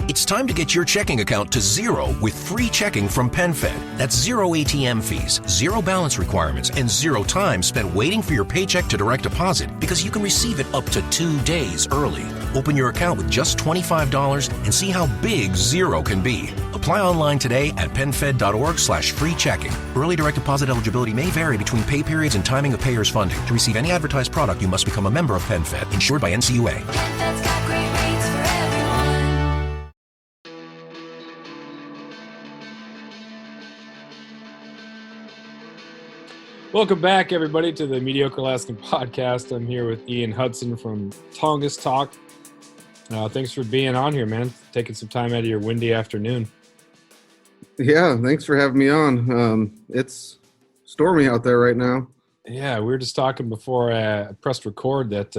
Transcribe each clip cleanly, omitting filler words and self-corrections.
It's time to get your checking account to zero with free checking from PenFed. That's zero ATM fees, zero balance requirements, and zero time spent waiting for your paycheck to direct deposit because you can receive it up to 2 days early. Open your account with just $25 and see how big zero can be. Apply online today at PenFed.org/free checking. Early direct deposit eligibility may vary between pay periods and timing of payers' funding. To receive any advertised product, you must become a member of PenFed, insured by NCUA. PenFed's got great rates for everyone. Welcome back, everybody, to the Mediocre Alaskan Podcast. I'm here with Ian Hudson from Tongass Talk. Thanks for being on here, man. Taking some time out of your windy afternoon. Yeah, thanks for having me on. It's stormy out there right now. Yeah, we were just talking before I pressed record that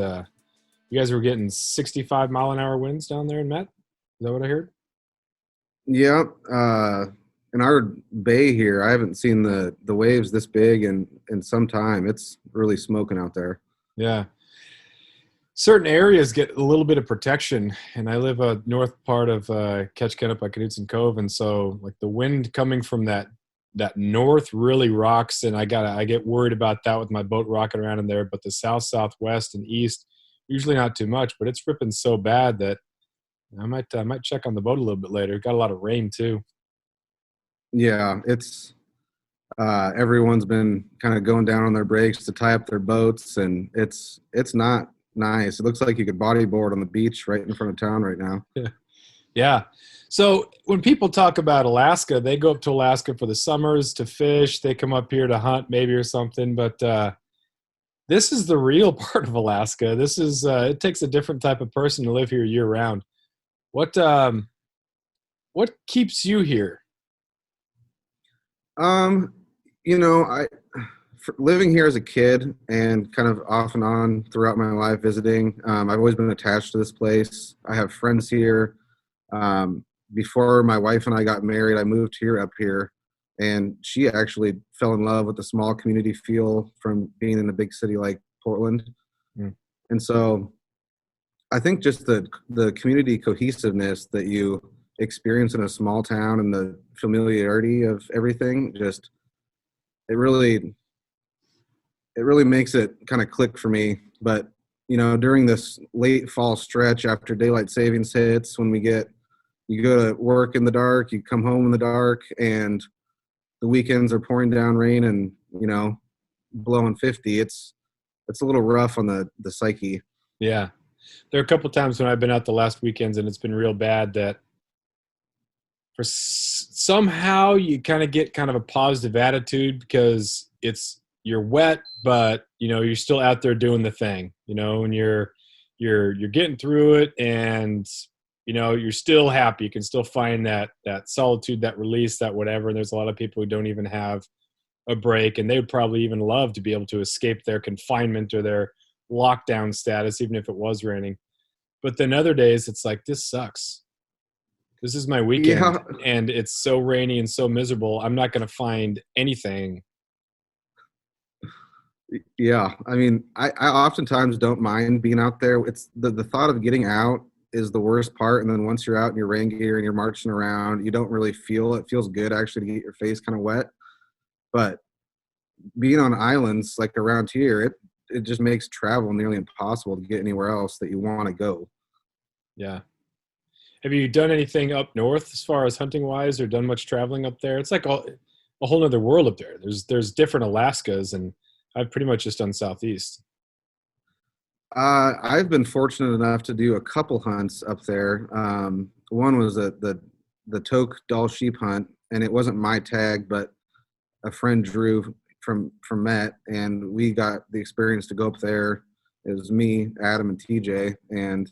you guys were getting 65 mile an hour winds down there in Met. Is that what I heard? Yeah, in our bay here, I haven't seen the waves this big in some time. It's really smoking out there. Yeah. Certain areas get a little bit of protection, and I live a north part of Ketchikan up by Knutson Cove, and so like the wind coming from that north really rocks, and I get worried about that with my boat rocking around in there. But the south, southwest, and east usually not too much, but it's ripping so bad that I might check on the boat a little bit later. Got a lot of rain too. Yeah, it's everyone's been kind of going down on their brakes to tie up their boats, and it's not nice. It looks like you could bodyboard on the beach right in front of town right now. Yeah. So when people talk about Alaska, they go up to Alaska for the summers to fish. They come up here to hunt maybe or something. But this is the real part of Alaska. This is it takes a different type of person to live here year round. What keeps you here? Living here as a kid and kind of off and on throughout my life visiting, I've always been attached to this place. I have friends here. Before my wife and I got married, I moved up here, and she actually fell in love with the small community feel from being in a big city like Portland. And so I think just the community cohesiveness that you experience in a small town and the familiarity of everything, just it really makes it kind of click for me. But, during this late fall stretch after daylight savings hits, when you go to work in the dark, you come home in the dark, and the weekends are pouring down rain and, blowing 50, it's a little rough on the psyche. Yeah. There are a couple times when I've been out the last weekends and it's been real bad that somehow you kind of get kind of a positive attitude because you're wet, but you're still out there doing the thing, and you're getting through it, and you're still happy. You can still find that solitude, that release, that whatever. And there's a lot of people who don't even have a break, and they would probably even love to be able to escape their confinement or their lockdown status, even if it was raining. But then other days it's like, this sucks. This is my weekend, and it's so rainy and so miserable. I'm not going to find anything. Yeah, I mean, I oftentimes don't mind being out there. It's the thought of getting out is the worst part, and then once you're out in your rain gear and you're marching around, you don't really feel it. It feels good actually to get your face kind of wet. But being on islands like around here, it just makes travel nearly impossible to get anywhere else that you want to go. Yeah. Have you done anything up north as far as hunting wise, or done much traveling up there? It's like a whole other world up there. There's different Alaskas, and I've pretty much just done southeast. I've been fortunate enough to do a couple hunts up there. One was the Toke Doll sheep hunt, and it wasn't my tag, but a friend drew from Met, and we got the experience to go up there. It was me, Adam, and TJ, and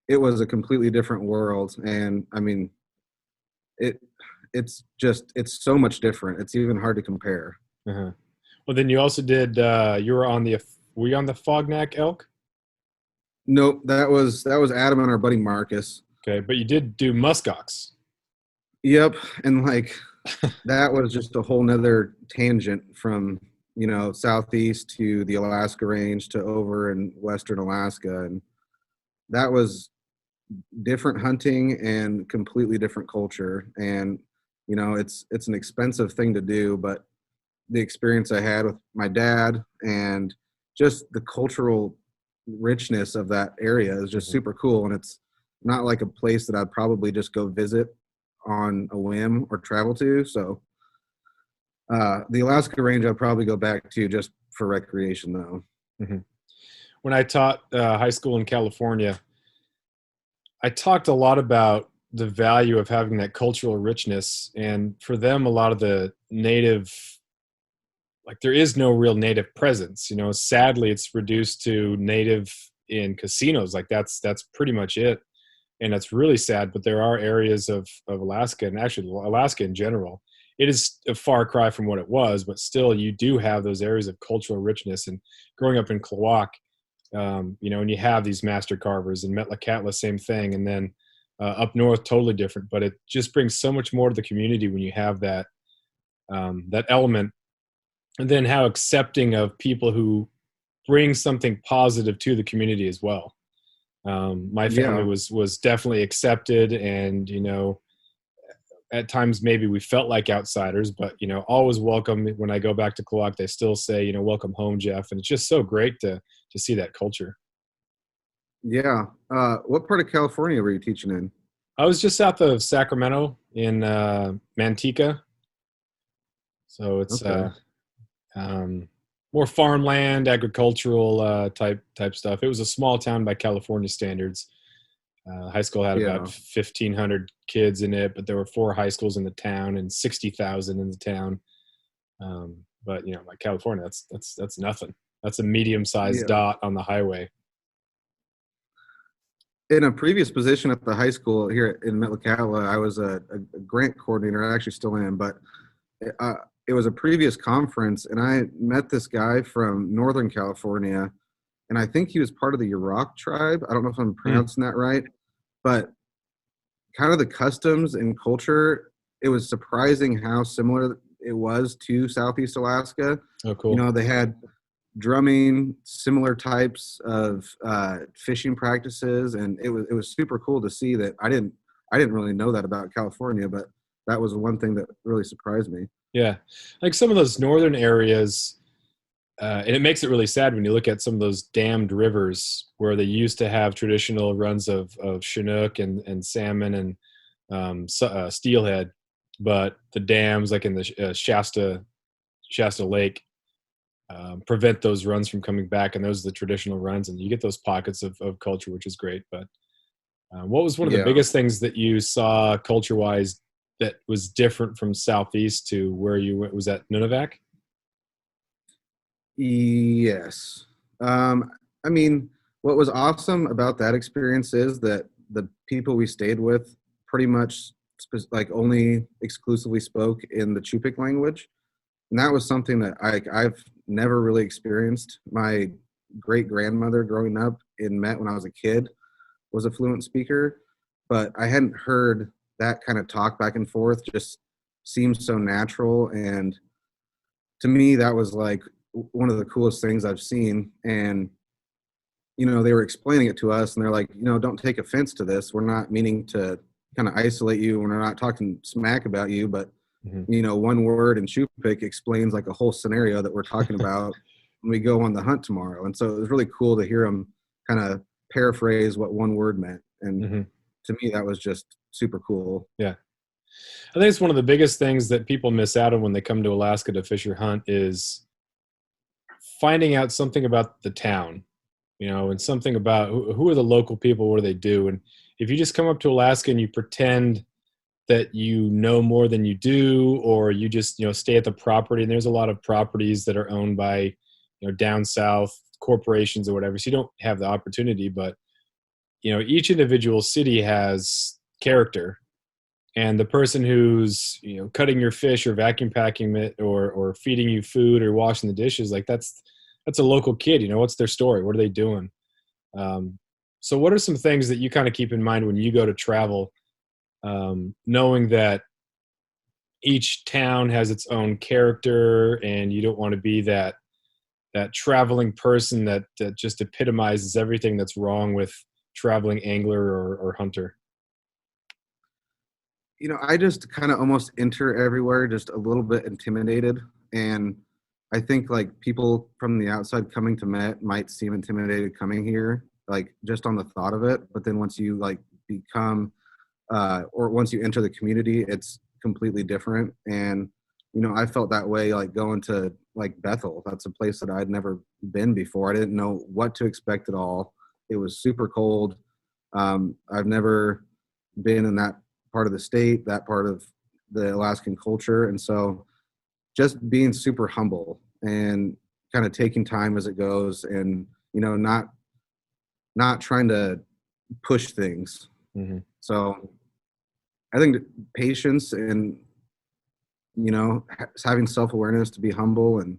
it was a completely different world. And I mean, it's so much different. It's even hard to compare. Uh-huh. Well, then you also did. Were you on the Fognac elk? Nope, that was Adam and our buddy Marcus. Okay, but you did do muskox. Yep, and like that was just a whole nother tangent from southeast to the Alaska range to over in western Alaska, and that was different hunting and completely different culture. And, it's an expensive thing to do, but the experience I had with my dad and just the cultural richness of that area is just super cool. And it's not like a place that I'd probably just go visit on a whim or travel to. So the Alaska range I'll probably go back to just for recreation though. Mm-hmm. When I taught high school in California, I talked a lot about the value of having that cultural richness. And for them, a lot of the native, like there is no real native presence, sadly it's reduced to native in casinos. Like that's pretty much it. And that's really sad, but there are areas of Alaska, and actually Alaska in general. It is a far cry from what it was, but still you do have those areas of cultural richness. And growing up in Klawock, and you have these master carvers, and Metlakatla, same thing. And then up north, totally different, but it just brings so much more to the community when you have that, that element. And then how accepting of people who bring something positive to the community as well. My family was definitely accepted, and at times maybe we felt like outsiders, but always welcome. When I go back to Klawock, they still say welcome home, Jeff, and it's just so great to see that culture. Yeah. What part of California were you teaching in? I was just south of Sacramento in Manteca, so it's Okay. more farmland, agricultural type stuff. It was a small town by California standards. High school had about 1,500 kids in it, but there were 4 high schools in the town and 60,000 in the town. But like California, that's nothing. That's a medium-sized dot on the highway. In a previous position at the high school here in Metlakatla, I was a grant coordinator. I actually still am, but it was a previous conference, and I met this guy from Northern California, and I think he was part of the Yurok tribe. I don't know if I'm pronouncing that right, but kind of the customs and culture, it was surprising how similar it was to Southeast Alaska. Oh, cool. They had drumming, similar types of fishing practices, and it was super cool to see that. I didn't really know that about California, but that was one thing that really surprised me. Yeah, like some of those northern areas, and it makes it really sad when you look at some of those dammed rivers where they used to have traditional runs of Chinook and salmon and steelhead, but the dams, like in the Shasta Lake, prevent those runs from coming back, and those are the traditional runs, and you get those pockets of culture, which is great. But what was one of the biggest things that you saw culture-wise that was different from Southeast to where you went? Was that Nunavak? Yes. I mean, what was awesome about that experience is that the people we stayed with pretty much only exclusively spoke in the Chupik language. And that was something that I've never really experienced. My great grandmother growing up in Met when I was a kid was a fluent speaker, but I hadn't heard that kind of talk back and forth. Just seems so natural. And to me, that was like one of the coolest things I've seen. And, they were explaining it to us, and they're like, don't take offense to this. We're not meaning to kind of isolate you. We're not talking smack about you, but one word in Chupik explains like a whole scenario that we're talking about when we go on the hunt tomorrow. And so it was really cool to hear them kind of paraphrase what one word meant. And to me, that was just super cool. Yeah. I think it's one of the biggest things that people miss out on when they come to Alaska to fish or hunt is finding out something about the town, and something about who are the local people, what do they do. And if you just come up to Alaska and you pretend that you know more than you do, or you just stay at the property, and there's a lot of properties that are owned by down south corporations or whatever, so you don't have the opportunity. But each individual city has character, and the person who's cutting your fish or vacuum packing it or feeding you food or washing the dishes, like that's a local kid. What's their story? What are they doing? So what are some things that you kind of keep in mind when you go to travel, knowing that each town has its own character, and you don't want to be that traveling person that just epitomizes everything that's wrong with traveling angler or hunter? I just kind of almost enter everywhere just a little bit intimidated. And I think like people from the outside coming to Met might seem intimidated coming here, like just on the thought of it. But then once you like become, or once you enter the community, it's completely different. And, I felt that way like going to like Bethel. That's a place that I'd never been before. I didn't know what to expect at all. It was super cold. I've never been in that part of the state, that part of the Alaskan culture. And so just being super humble and kind of taking time as it goes and, not trying to push things. Mm-hmm. So I think patience and, having self-awareness to be humble and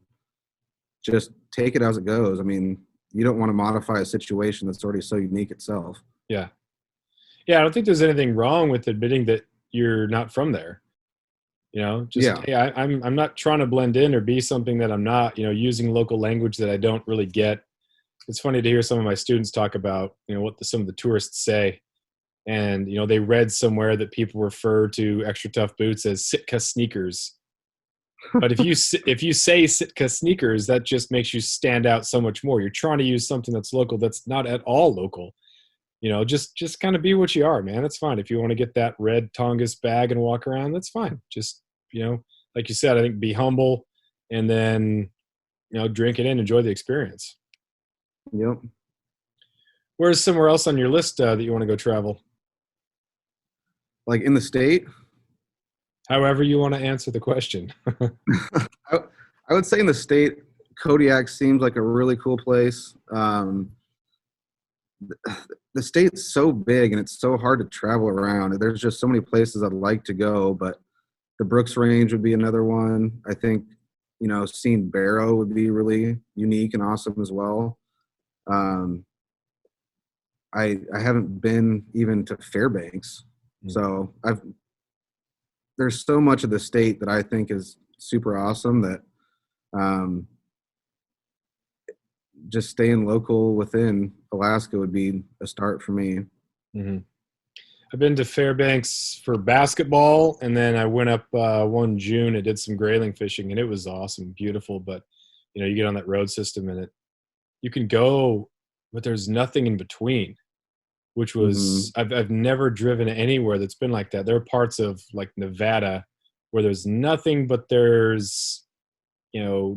just take it as it goes. I mean, you don't want to modify a situation that's already so unique itself. Yeah. Yeah, I don't think there's anything wrong with admitting that you're not from there. Hey, I'm not trying to blend in or be something that I'm not, using local language that I don't really get. It's funny to hear some of my students talk about, what some of the tourists say. And, they read somewhere that people refer to extra tough boots as Sitka sneakers. But if you say Sitka sneakers, that just makes you stand out so much more. You're trying to use something that's local that's not at all local. Just kind of be what you are, man. It's fine. If you want to get that red Tongass bag and walk around, that's fine. Just, like you said, I think be humble and then, drink it in, enjoy the experience. Yep. Where's somewhere else on your list that you want to go travel? Like in the state? However you want to answer the question. I would say in the state, Kodiak seems like a really cool place. The state's so big and it's so hard to travel around. There's just so many places I'd like to go, but the Brooks Range would be another one. I think, seeing Barrow would be really unique and awesome as well. I haven't been even to Fairbanks. So there's so much of the state that I think is super awesome that just staying local within Alaska would be a start for me. Mm-hmm. I've been to Fairbanks for basketball, and then I went up one June and did some grayling fishing, and it was awesome, beautiful. But you get on that road system, and you can go, but there's nothing in between. Which was I've never driven anywhere that's been like that. There are parts of like Nevada where there's nothing, but there's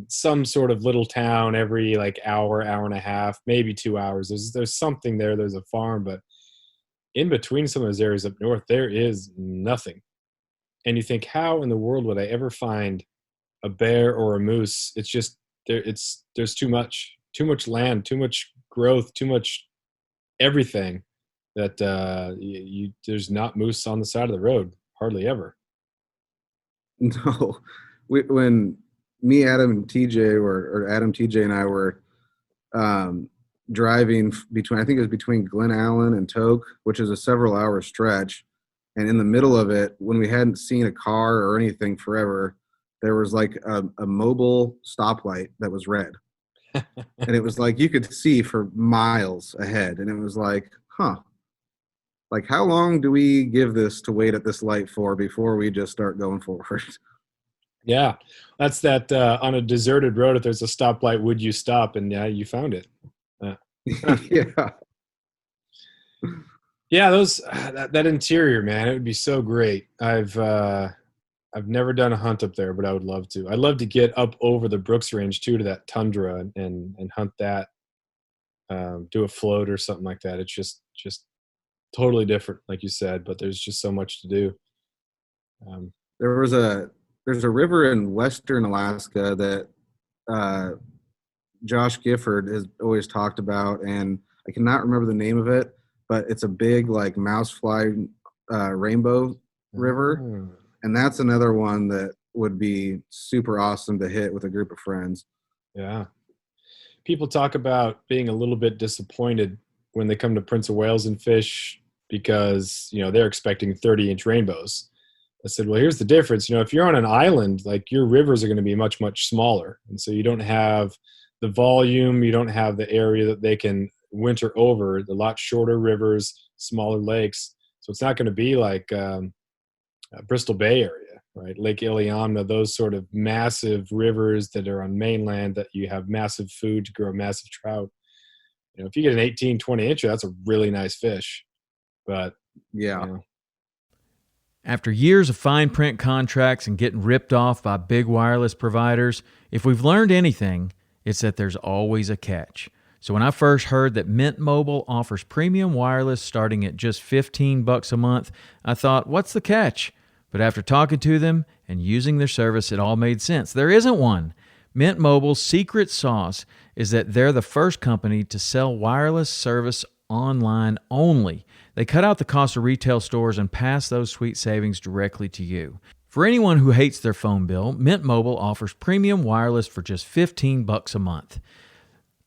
some sort of little town every like hour and a half, maybe 2 hours. There's something there. There's a farm, but in between some of those areas up north, there is nothing. And you think, how in the world would I ever find a bear or a moose? It's just there. There's too much land, too much growth, too much everything. That there's not moose on the side of the road, hardly ever. No, when me, Adam, and TJ or Adam, TJ, and I were driving between, I think it was between Glen Allen and Toke, which is a several-hour stretch, and in the middle of it, when we hadn't seen a car or anything forever, there was like a mobile stoplight that was red, and it was like you could see for miles ahead, and it was like, huh. Like, how long do we give this to wait at this light for before we just start going forward? Yeah, that's that on a deserted road, if there's a stoplight, would you stop? And yeah, you found it. Yeah. Yeah, that interior, man, it would be so great. I've never done a hunt up there, but I would love to. I'd love to get up over the Brooks Range too, to that tundra and hunt that, do a float or something like that. It's just totally different, like you said, but there's just so much to do. There's a river in western Alaska that Josh Gifford has always talked about, and I cannot remember the name of it, but it's a big like mousefly rainbow river, and that's another one that would be super awesome to hit with a group of friends. Yeah. People talk about being a little bit disappointed when they come to Prince of Wales and fish because, they're expecting 30-inch rainbows. I said, well, here's the difference. If you're on an island, like your rivers are going to be much, much smaller. And so you don't have the volume, you don't have the area that they can winter over, a lot shorter rivers, smaller lakes. So it's not going to be like Bristol Bay area, right? Lake Iliamna, those sort of massive rivers that are on mainland that you have massive food to grow massive trout. If you get an 18, 20 incher, that's a really nice fish. But, Yeah. After years of fine print contracts and getting ripped off by big wireless providers, if we've learned anything, it's that there's always a catch. So when I first heard that Mint Mobile offers premium wireless starting at just $15 a month, I thought, what's the catch? But after talking to them and using their service, it all made sense. There isn't one. Mint Mobile's secret sauce is that they're the first company to sell wireless service online only. They cut out the cost of retail stores and pass those sweet savings directly to you. For anyone who hates their phone bill, Mint Mobile offers premium wireless for just $15 a month.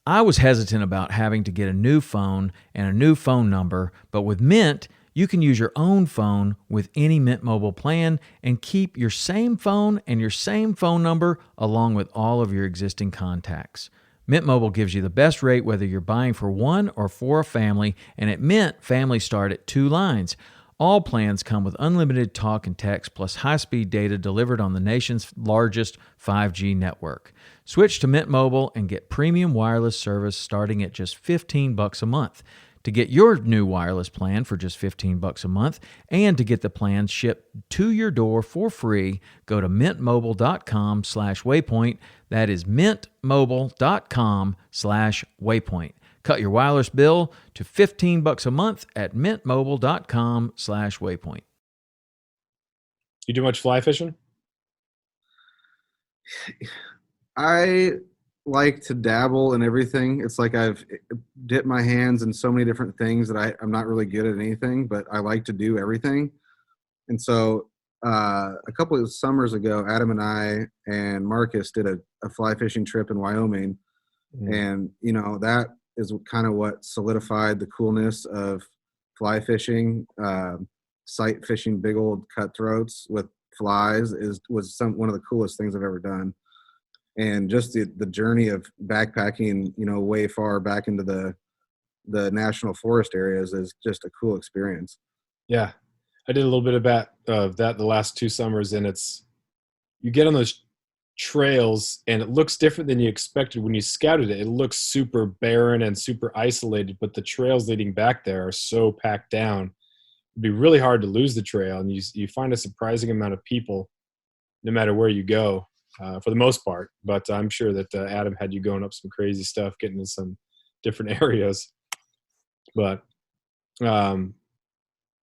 I was hesitant about having to get a new phone and a new phone number, but with Mint, you can use your own phone with any Mint Mobile plan and keep your same phone and your same phone number along with all of your existing contacts. Mint Mobile gives you the best rate whether you're buying for one or for a family, and at Mint, families start at 2 lines. All plans come with unlimited talk and text plus high-speed data delivered on the nation's largest 5G network. Switch to Mint Mobile and get premium wireless service starting at just $15 a month. To get your new wireless plan for just $15 a month and to get the plan shipped to your door for free, go to mintmobile.com/waypoint. That is mintmobile.com/waypoint. Cut your wireless bill to $15 a month at mintmobile.com/waypoint. You do much fly fishing? I like to dabble in everything. It's like I've dipped my hands in so many different things that I'm not really good at anything, but I like to do everything. And so a couple of summers ago, Adam and I and Marcus did a fly fishing trip in Wyoming. And, that is kind of what solidified the coolness of fly fishing. Sight fishing big old cutthroats with flies was one of the coolest things I've ever done. And just the journey of backpacking, way far back into the national forest areas is just a cool experience. Yeah. I did a little bit of that the last 2 summers, and you get on those trails and it looks different than you expected when you scouted it. It looks super barren and super isolated, but the trails leading back there are so packed down. It'd be really hard to lose the trail, and you find a surprising amount of people no matter where you go. For the most part, but I'm sure that Adam had you going up some crazy stuff, getting in some different areas. But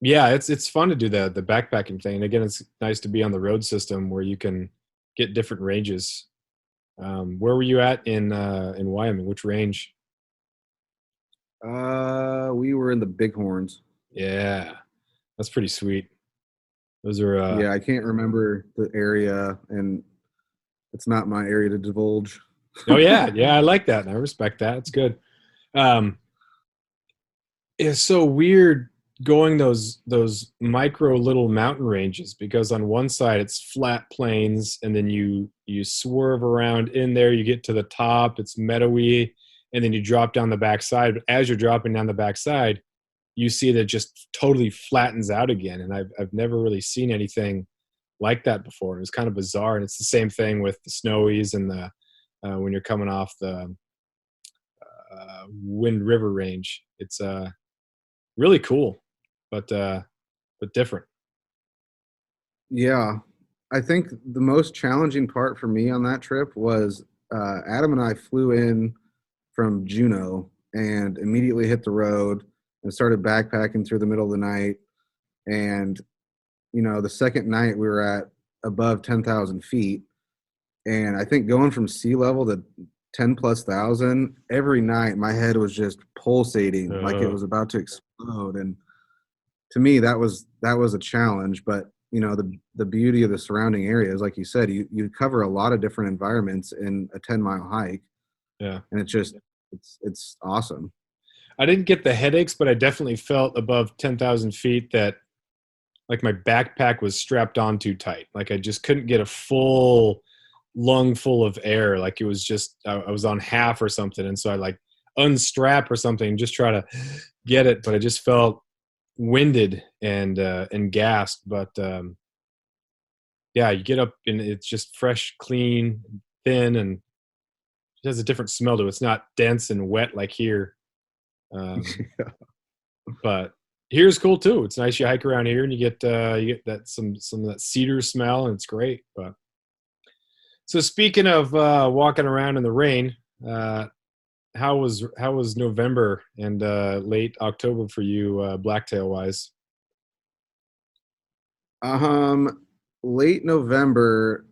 it's fun to do the backpacking thing. And again, it's nice to be on the road system where you can get different ranges. Where were you at in Wyoming? Which range? We were in the Bighorns. Yeah, that's pretty sweet. Those are I can't remember the area, and it's not my area to divulge. Oh yeah, I like that. I respect that. It's good. It's so weird going those micro little mountain ranges, because on one side it's flat plains, and then you swerve around in there, you get to the top, it's meadowy, and then you drop down the backside. But as you're dropping down the backside, you see that it just totally flattens out again. And I've never really seen anything like that before. It was kind of bizarre. And it's the same thing with the Snowies and the when you're coming off the Wind River range. It's really cool, but different. Yeah, I think the most challenging part for me on that trip was Adam and I flew in from Juneau and immediately hit the road and started backpacking through the middle of the night. And the second night we were at above 10,000 feet. And I think going from sea level to 10,000+ every night, my head was just pulsating like it was about to explode. And to me, that was a challenge. But, the beauty of the surrounding areas, like you said, you cover a lot of different environments in a 10-mile hike. Yeah. And it's awesome. I didn't get the headaches, but I definitely felt above 10,000 feet that like my backpack was strapped on too tight. Like I just couldn't get a full lung full of air. Like it was just, I was on half or something. And so unstrap or something and just try to get it, but I just felt winded and gassed. But yeah, you get up and it's just fresh, clean, thin, and it has a different smell to it. It's not dense and wet like here. Yeah. But here's cool too. It's nice. You hike around here and you get that some of that cedar smell, and it's great. But so speaking of walking around in the rain, how was November and late October for you, blacktail wise? Late November,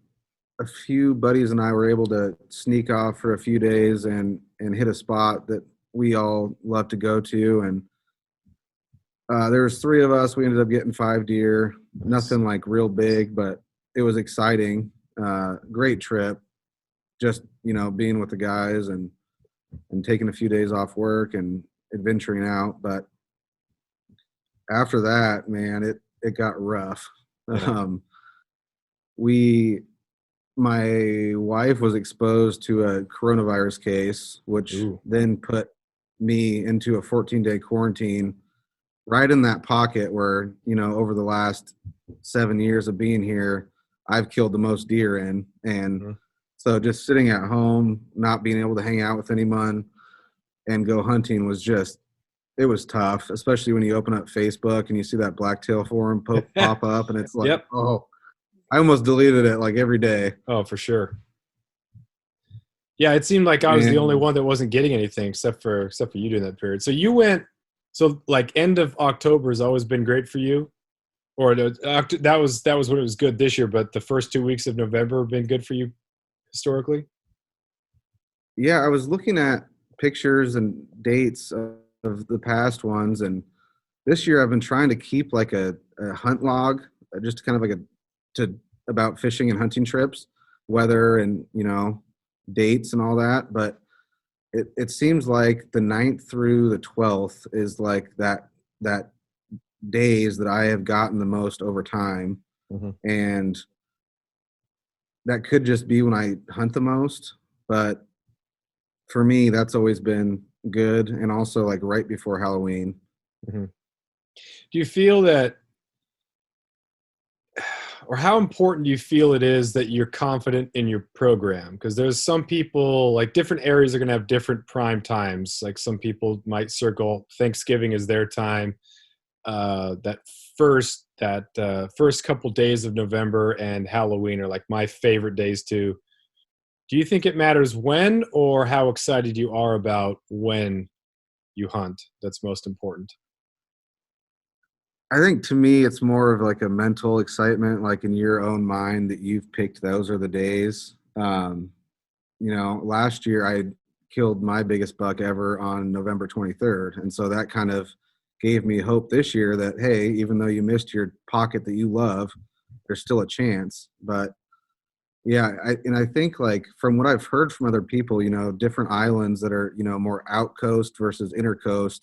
a few buddies and I were able to sneak off for a few days and hit a spot that we all love to go to. And there was three of us. We ended up getting 5 deer. Nothing like real big, but it was exciting. Great trip. Just, being with the guys and taking a few days off work and adventuring out. But after that, man, it got rough. My wife was exposed to a coronavirus case, which then put me into a 14-day quarantine right in that pocket where, over the last 7 years of being here, I've killed the most deer in. And so just sitting at home, not being able to hang out with anyone and go hunting was it was tough, especially when you open up Facebook and you see that blacktail forum pop up, and it's like, Yep. Oh, I almost deleted it like every day. Oh, for sure. Yeah, it seemed like I was the only one that wasn't getting anything except for you during that period. So you went. So like end of October has always been great for you, or that was when it was good this year. But the first 2 weeks of November have been good for you historically. Yeah, I was looking at pictures and dates of the past ones, and this year I've been trying to keep like a hunt log, just kind of like about fishing and hunting trips, weather and dates and all that. But it seems like the 9th through the 12th is like that days that I have gotten the most over time. And that could just be when I hunt the most, but for me that's always been good, and also like right before Halloween. Do you feel that, or how important do you feel it is that you're confident in your program? Because there's some people, like different areas are going to have different prime times. Like some people might circle Thanksgiving as their time. That first couple days of November and Halloween are like my favorite days too. Do you think it matters when or how excited you are about when you hunt that's most important? I think to me it's more of like a mental excitement, like in your own mind that you've picked those are the days. Last year I killed my biggest buck ever on November 23rd. And so that kind of gave me hope this year that, hey, even though you missed your pocket that you love, there's still a chance. But yeah, I think like from what I've heard from other people, different islands that are, more outcoast versus intercoast,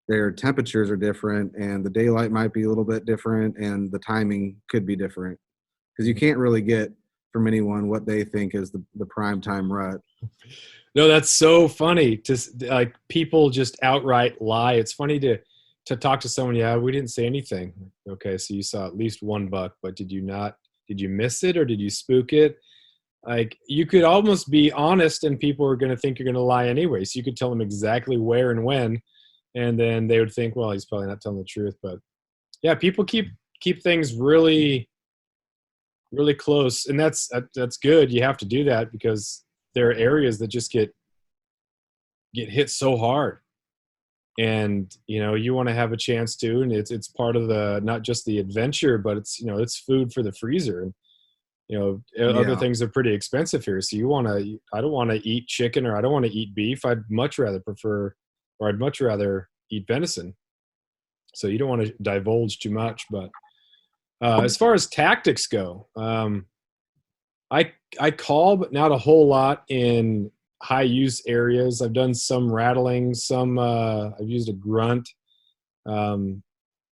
their temperatures are different and the daylight might be a little bit different and the timing could be different, because you can't really get from anyone what they think is the prime time rut. No, that's so funny to like people just outright lie. It's funny to talk to someone. Yeah, we didn't say anything. Okay, so you saw at least one buck, but did you miss it or did you spook it? Like you could almost be honest and people are going to think you're going to lie anyway. So you could tell them exactly where and when, and then they would think, well, he's probably not telling the truth. But yeah, people keep things really, really close, and that's good. You have to do that because there are areas that just get hit so hard, and you want to have a chance to, and it's part of the, not just the adventure, but it's food for the freezer, and other things are pretty expensive here. So I don't want to eat chicken, or I don't want to eat beef. I'd much rather eat venison. So you don't want to divulge too much. But as far as tactics go, I call, but not a whole lot in high use areas. I've done some rattling, I've used a grunt. Do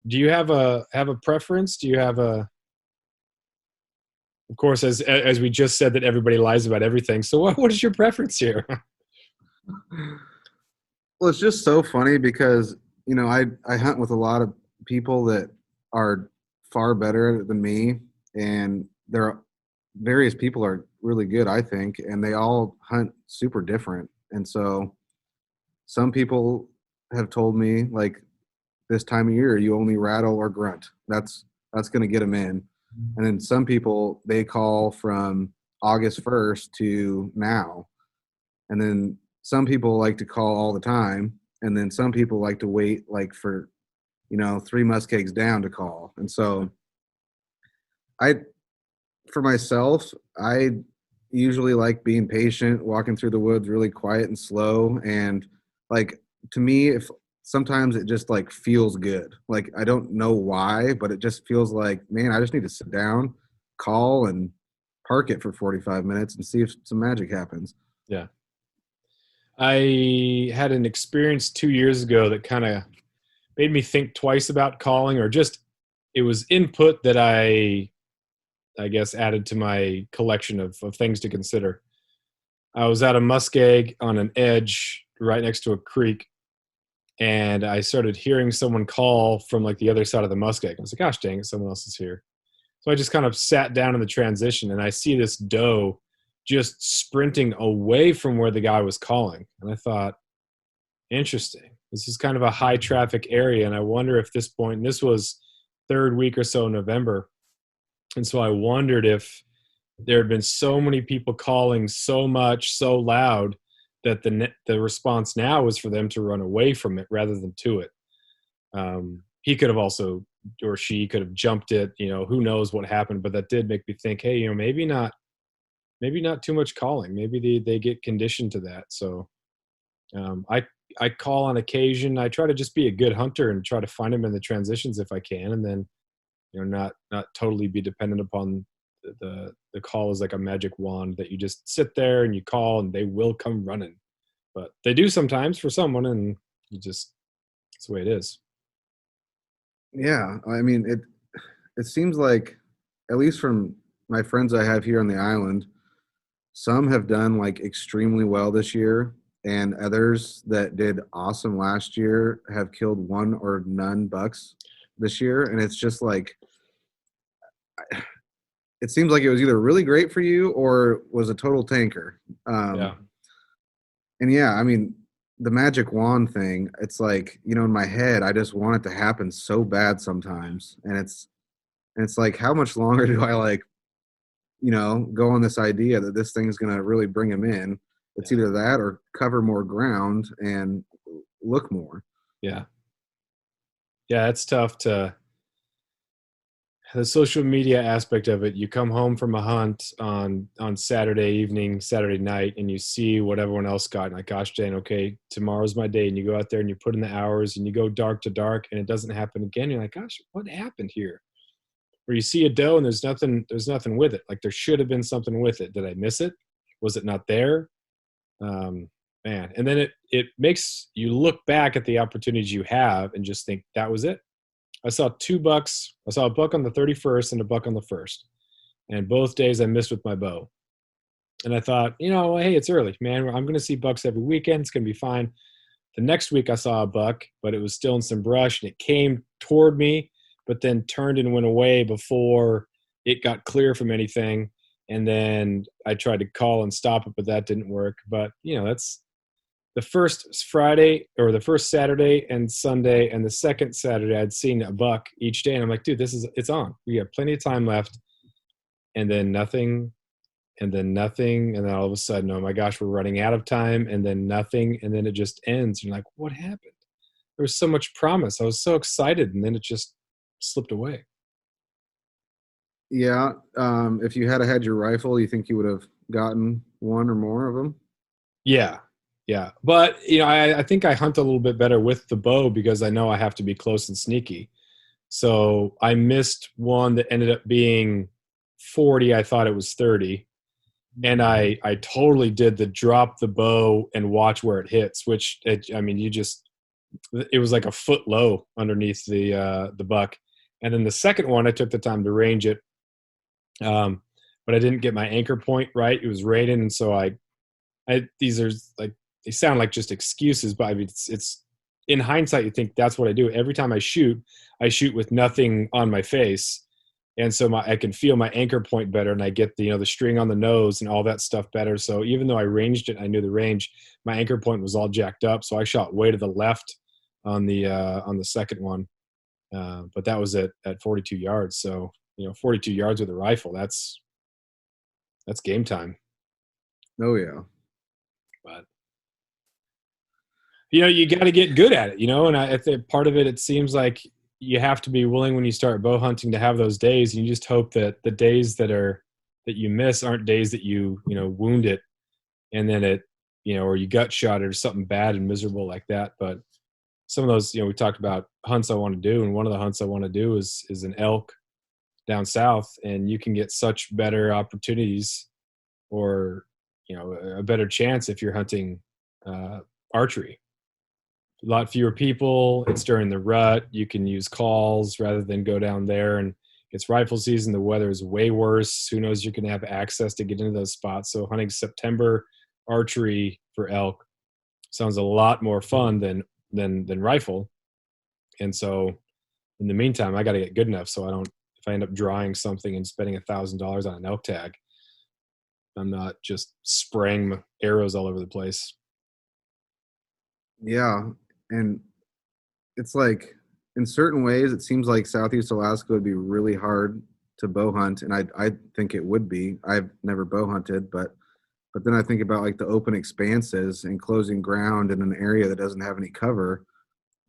you have a preference? Do you have of course, as we just said, that everybody lies about everything. So what is your preference here? Well, it's just so funny because, I hunt with a lot of people that are far better at it than me. And there are various people are really good, I think, and they all hunt super different. And so some people have told me, like, this time of year, you only rattle or grunt. That's going to get them in. And then some people, they call from August 1st to now. And then some people like to call all the time. And then some people like to wait like for, 3 muskegs down to call. And so I, for myself, I usually like being patient, walking through the woods really quiet and slow. And like, to me, if sometimes it just like feels good. Like, I don't know why, but it just feels like, man, I just need to sit down, call, and park it for 45 minutes and see if some magic happens. Yeah. I had an experience 2 years ago that kind of made me think twice about calling, or just it was input that I guess added to my collection of things to consider. I was at a muskeg on an edge right next to a creek, and I started hearing someone call from like the other side of the muskeg. I was like, gosh dang it, someone else is here. So I just kind of sat down in the transition, and I see this doe just sprinting away from where the guy was calling. And I thought, interesting. This is kind of a high traffic area, and I wonder if this point, and this was third week or so in November, and so I wondered if there had been so many people calling so much, so loud, that the response now was for them to run away from it rather than to it. He could have also, or she could have jumped it. Who knows what happened? But that did make me think, hey, maybe not too much calling. Maybe they get conditioned to that. So I call on occasion. I try to just be a good hunter and try to find them in the transitions if I can, and then not totally be dependent upon the call is like a magic wand that you just sit there and you call and they will come running. But they do sometimes for someone, and that's the way it is. Yeah, I mean, it seems like, at least from my friends I have here on the island, some have done like extremely well this year, and others that did awesome last year have killed one or none bucks this year. And it's just like, it seems like it was either really great for you or was a total tanker. Yeah. And yeah, I mean, the magic wand thing, it's like, in my head, I just want it to happen so bad sometimes. And it's like, how much longer do I like, go on this idea that this thing's going to really bring him in? It's either that or cover more ground and look more. Yeah. Yeah, it's tough to the social media aspect of it. You come home from a hunt on Saturday evening, Saturday night, and you see what everyone else got. And like, gosh, dang, okay, tomorrow's my day. And you go out there and you put in the hours and you go dark to dark, and it doesn't happen again. You're like, gosh, what happened here? Or you see a doe and there's nothing with it. Like, there should have been something with it. Did I miss it? Was it not there? Man. And then it makes you look back at the opportunities you have and just think that was it. I saw 2 bucks. I saw a buck on the 31st and a buck on the 1st. And both days I missed with my bow. And I thought, hey, it's early, man. I'm going to see bucks every weekend. It's going to be fine. The next week I saw a buck, but it was still in some brush, and it came toward me, but then turned and went away before it got clear from anything. And then I tried to call and stop it, but that didn't work. But, that's the first Friday or the first Saturday and Sunday and the second Saturday, I'd seen a buck each day. And I'm like, dude, it's on. We have plenty of time left. And then nothing, and then nothing. And then all of a sudden, oh my gosh, we're running out of time. And then nothing. And then it just ends. You're like, what happened? There was so much promise. I was so excited. And then it just slipped away. Yeah. If you had your rifle, you think you would have gotten one or more of them? Yeah. Yeah. But, I think I hunt a little bit better with the bow because I know I have to be close and sneaky. So I missed one that ended up being 40. I thought it was 30. And I totally did the drop the bow and watch where it hits, which, it was like a foot low underneath the buck. And then the second one, I took the time to range it. But I didn't get my anchor point right. It was raining. And so these are like they sound like just excuses, but I mean, it's in hindsight, you think that's what I do. Every time I shoot with nothing on my face. And so I can feel my anchor point better, and I get the, the string on the nose and all that stuff better. So even though I ranged it, I knew the range, my anchor point was all jacked up. So I shot way to the left on the second one. But that was at 42 yards. So, 42 yards with a rifle, that's game time. Oh yeah. But you got to get good at it, and I think part of it seems like you have to be willing when you start bow hunting to have those days. And you just hope that the days that you miss aren't days that you wound it, and then it, or you gut shot it or something bad and miserable like that. But some of those, we talked about hunts I want to do, and one of the hunts I want to do is an elk down south, and you can get such better opportunities, or a better chance if you're hunting archery. A lot fewer people. It's during the rut. You can use calls rather than go down there. And it's rifle season. The weather is way worse. Who knows? You can have access to get into those spots. So hunting September archery for elk sounds a lot more fun than rifle. And so in the meantime, I got to get good enough so if I end up drawing something and spending $1,000 on an elk tag, I'm not just spraying arrows all over the place. Yeah. And it's like, in certain ways, it seems like Southeast Alaska would be really hard to bow hunt. And I think it would be. I've never bow hunted, but then I think about like the open expanses and closing ground in an area that doesn't have any cover.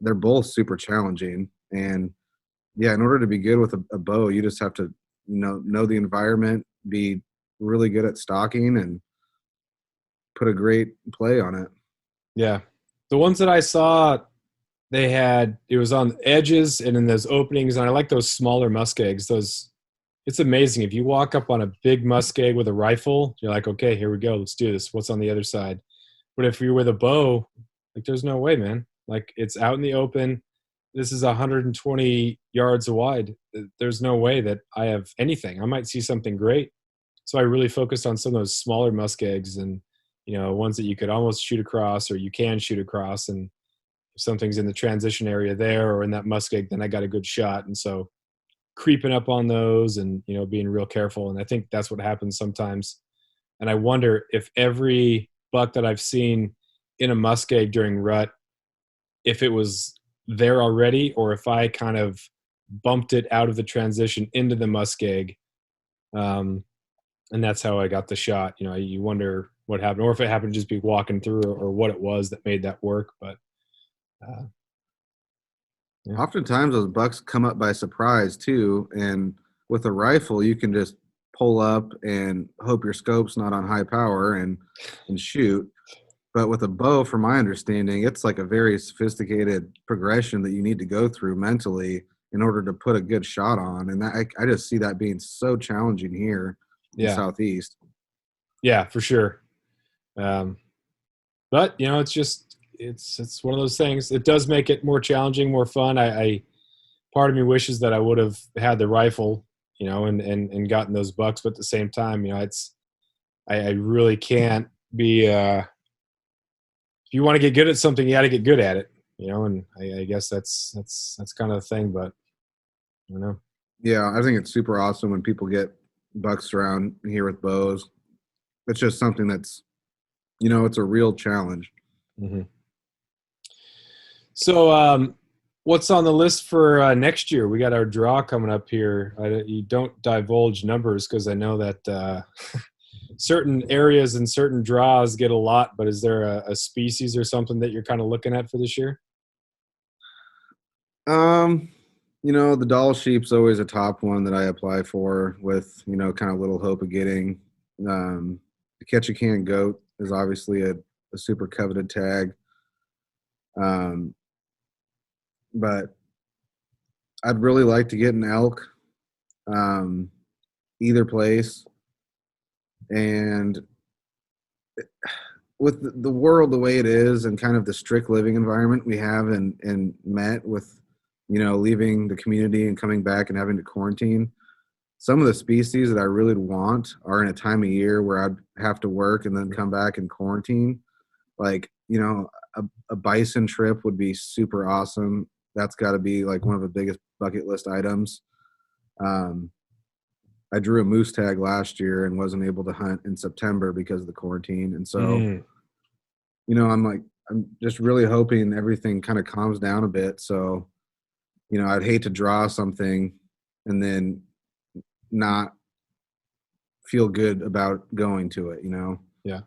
They're both super challenging. And yeah, in order to be good with a bow, you just have to, know the environment, be really good at stalking, and put a great play on it. Yeah. The ones that I saw, it was on edges and in those openings, and I like those smaller muskegs. It's amazing. If you walk up on a big muskeg with a rifle, you're like, okay, here we go. Let's do this. What's on the other side? But if you're with a bow, like, there's no way, man. Like, it's out in the open. This is 120 yards wide. There's no way that I have anything. I might see something great. So I really focused on some of those smaller muskegs, and ones that you could almost shoot across, or you can shoot across, and if something's in the transition area there or in that muskeg, then I got a good shot. And so creeping up on those and being real careful. And I think that's what happens sometimes. And I wonder if every buck that I've seen in a muskeg during rut, if it was there already, or if I kind of bumped it out of the transition into the muskeg, and that's how I got the shot. You wonder what happened, or if it happened to just be walking through, or what it was that made that work. But yeah. Oftentimes those bucks come up by surprise too, and with a rifle you can just pull up and hope your scope's not on high power and shoot. But with a bow, from my understanding, it's like a very sophisticated progression that you need to go through mentally in order to put a good shot on. And I just see that being so challenging here in the Southeast. Yeah, for sure. But it's just, it's one of those things. It does make it more challenging, more fun. I part of me wishes that I would have had the rifle, and gotten those bucks. But at the same time, I really can't be, if you want to get good at something, you got to get good at it, and I guess that's kind of the thing, but I don't know. Yeah. I think it's super awesome when people get bucks around here with bows. It's just something that's, it's a real challenge. Mm-hmm. So, what's on the list for next year? We got our draw coming up here. You don't divulge numbers, because I know that certain areas and certain draws get a lot, but is there a species or something that you're kind of looking at for this year? The doll sheep's always a top one that I apply for with, kind of little hope of getting. The catch a can goat is obviously a super coveted tag. But I'd really like to get an elk, either place. And with the world the way it is, and kind of the strict living environment we have and met with, leaving the community and coming back and having to quarantine, some of the species that I really want are in a time of year where I'd have to work and then come back and quarantine. Like, you know, a bison trip would be super awesome. That's got to be like one of the biggest bucket list items. I drew a moose tag last year and wasn't able to hunt in September because of the quarantine. And so, you know, I'm just really hoping everything kind of calms down a bit. So, you know, I'd hate to draw something and then not feel good about going to it, you know? Yeah.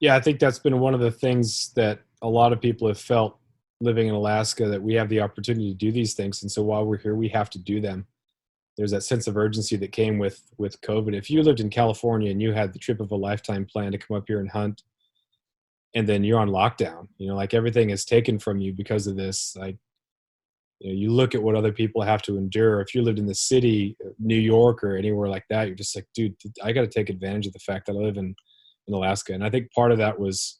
Yeah, I think that's been one of the things that a lot of people have felt living in Alaska, that we have the opportunity to do these things. And so while we're here, we have to do them. There's that sense of urgency that came with COVID. If you lived in California and you had the trip of a lifetime plan to come up here and hunt, and then you're on lockdown, you know, like everything is taken from you because of this. Like, you know, you look at what other people have to endure. If you lived in the city, New York or anywhere like that, you're just like, dude, I got to take advantage of the fact that I live in Alaska. And I think part of that was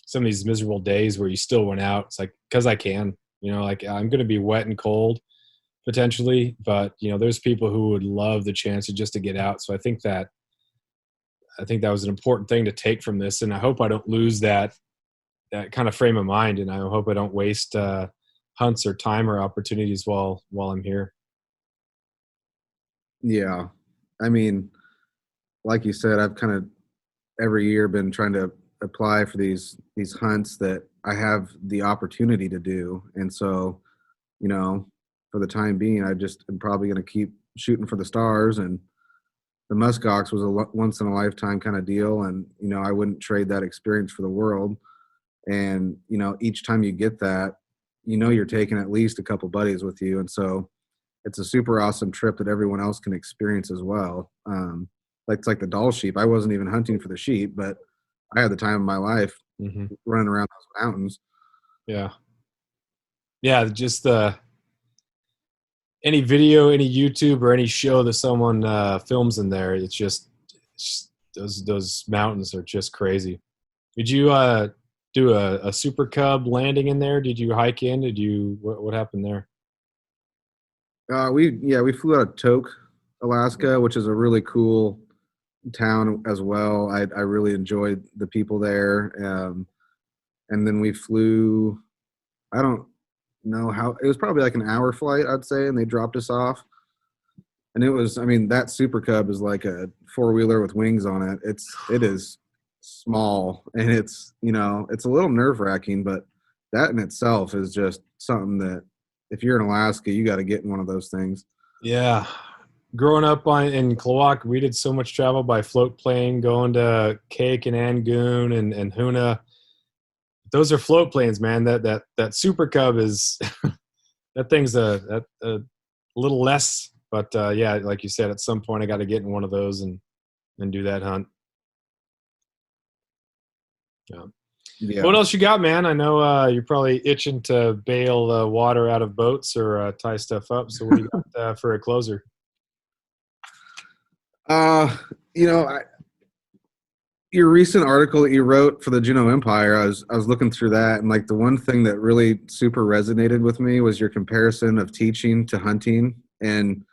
some of these miserable days where you still went out. It's like, because I can, you know, like I'm going to be wet and cold potentially, but you know, there's people who would love the chance just to get out. So I think that was an important thing to take from this. And I hope I don't lose that kind of frame of mind. And I hope I don't waste hunts or time or opportunities while I'm here. Yeah. I mean, like you said, I've kind of every year been trying to apply for these hunts that I have the opportunity to do. And so, you know, for the time being, I just am probably going to keep shooting for the stars. And the muskox was a once in a lifetime kind of deal. And, you know, I wouldn't trade that experience for the world. And, you know, each time you get that, you know, you're taking at least a couple buddies with you. And so it's a super awesome trip that everyone else can experience as well. Like it's like the Doll sheep. I wasn't even hunting for the sheep, but I had the time of my life running around those mountains. Yeah. Yeah. Just any video, any YouTube or any show that someone films in there, it's just those mountains are just crazy. Did you do a Super Cub landing in there? Did you hike in? What happened there? We flew out of Tok, Alaska, which is a really cool town as well. I really enjoyed the people there. And then we flew, I don't know how, it was probably like an hour flight, I'd say, and they dropped us off. And it was, I mean, that Super Cub is like a four-wheeler with wings on it. It is small, and it's, you know, it's a little nerve-wracking, but that in itself is just something that if you're in Alaska, you got to get in one of those things. Yeah. Growing up in Klawock, we did so much travel by float plane, going to Cake and Angoon and Huna. Those are float planes, man. That Super Cub is that thing's a little less, but yeah, like you said, at some point I got to get in one of those and do that hunt. Yeah. What else you got, man? I know you're probably itching to bail water out of boats or tie stuff up. So what do you got for a closer? You know, your recent article that you wrote for the Juneau Empire, I was looking through that, and like the one thing that really super resonated with me was your comparison of teaching to hunting. And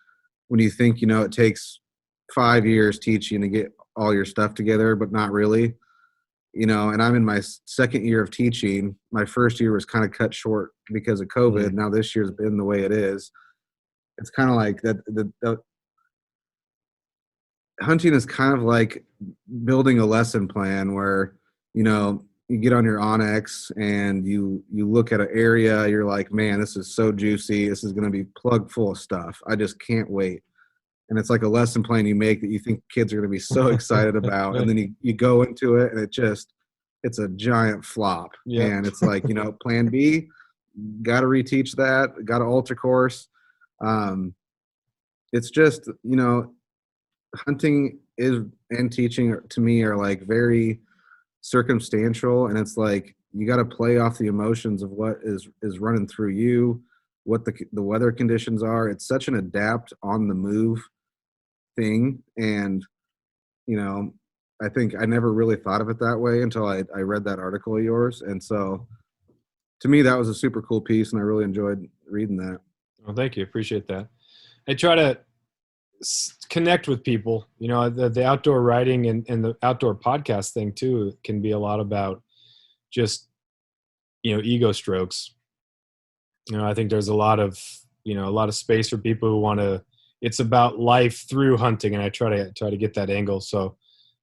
when you think, you know, it takes 5 years teaching to get all your stuff together, but not really, you know, and I'm in my second year of teaching. My first year was kind of cut short because of COVID. Now this year's been the way it is. It's kind of like that. The hunting is kind of like building a lesson plan where, you know, you get on your Onyx and you look at an area, you're like, man, this is so juicy. This is going to be plugged full of stuff. I just can't wait. And it's like a lesson plan you make that you think kids are going to be so excited about. And then you go into it and it's a giant flop. Yep. And it's like, you know, plan B, got to reteach that, got to alter course. It's just, you know, hunting and teaching to me are like very circumstantial, and it's like you got to play off the emotions of what is running through you, what the weather conditions are. It's such an adapt on the move thing, and you know, I think I never really thought of it that way until I read that article of yours, and so to me that was a super cool piece, and I really enjoyed reading that. Well, thank you, appreciate that. I try to connect with people, you know, the outdoor writing and the outdoor podcast thing too can be a lot about just, ego strokes. I think there's a lot of space for people who want to, it's about life through hunting. And I try to get that angle. So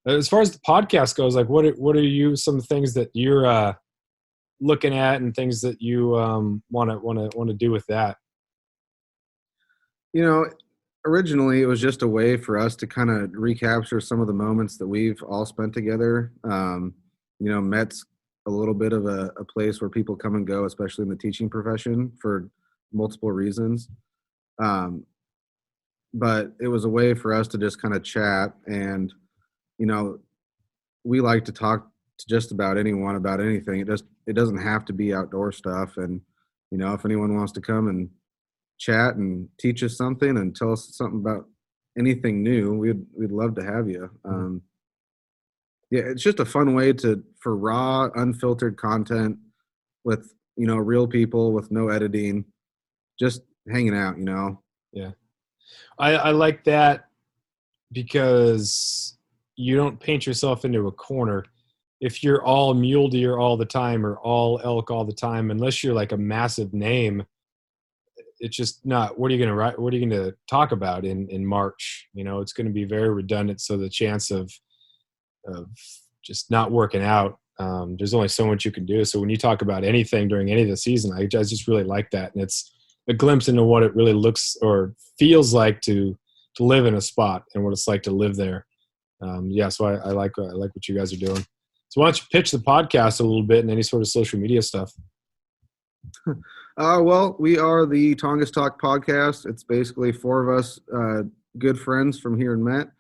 as far as the podcast goes, like what are some things that you're looking at and things that you want to do with that? Originally it was just a way for us to kind of recapture some of the moments that we've all spent together. Met's a little bit of a place where people come and go, especially in the teaching profession, for multiple reasons. But it was a way for us to just kind of chat, and we like to talk to just about anyone about anything. It doesn't have to be outdoor stuff. And if anyone wants to come and chat and teach us something and tell us something about anything new, we'd love to have you. Yeah, it's just a fun way for raw, unfiltered content with real people with no editing, just hanging out. Yeah, I like that because you don't paint yourself into a corner. If you're all mule deer all the time or all elk all the time, unless you're like a massive name, it's just not. What are you going to write? What are you going to talk about in March? It's going to be very redundant. So the chance of just not working out, there's only so much you can do. So when you talk about anything during any of the season, I just really like that, and it's a glimpse into what it really looks or feels like to live in a spot and what it's like to live there. So I like what you guys are doing. So why don't you pitch the podcast a little bit and any sort of social media stuff? Well, we are the Tongass Talk podcast. It's basically four of us good friends from here in Met.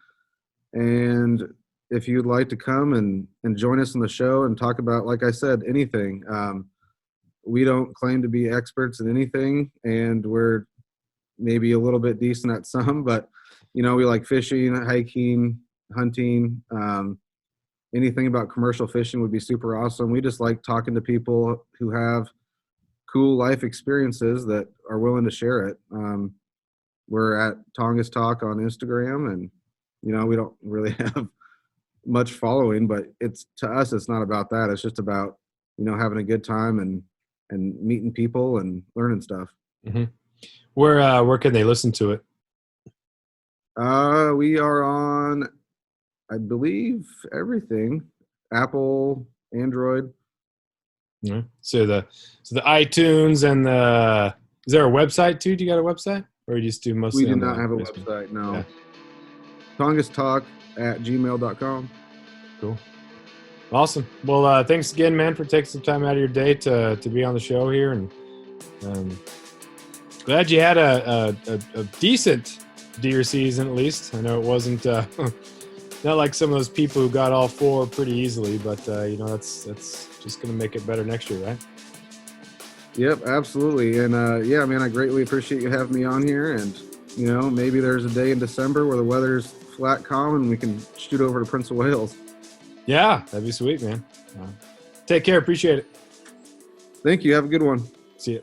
And if you'd like to come and join us on the show and talk about, like I said, anything. We don't claim to be experts in anything, and we're maybe a little bit decent at some, but, we like fishing, hiking, hunting. Anything about commercial fishing would be super awesome. We just like talking to people who have cool life experiences that are willing to share it. We're at Tongass Talk on Instagram, and we don't really have much following, but to us it's not about that. It's just about having a good time and meeting people and learning stuff. Mm-hmm. Where can they listen to it? We are on, I believe, everything. Apple, Android. Yeah. So the iTunes and is there a website too? Do you got a website, or you just do mostly? We do not have a website. No. Yeah. TongassTalk@gmail.com. Cool. Awesome. Well, thanks again, man, for taking some time out of your day to be on the show here, and glad you had a decent deer season at least. I know it wasn't not like some of those people who got all four pretty easily, but that's just going to make it better next year, right? Yep, absolutely. And man, I greatly appreciate you having me on here. And maybe there's a day in December where the weather's flat, calm, and we can shoot over to Prince of Wales. Yeah, that'd be sweet, man. Take care. Appreciate it. Thank you. Have a good one. See you.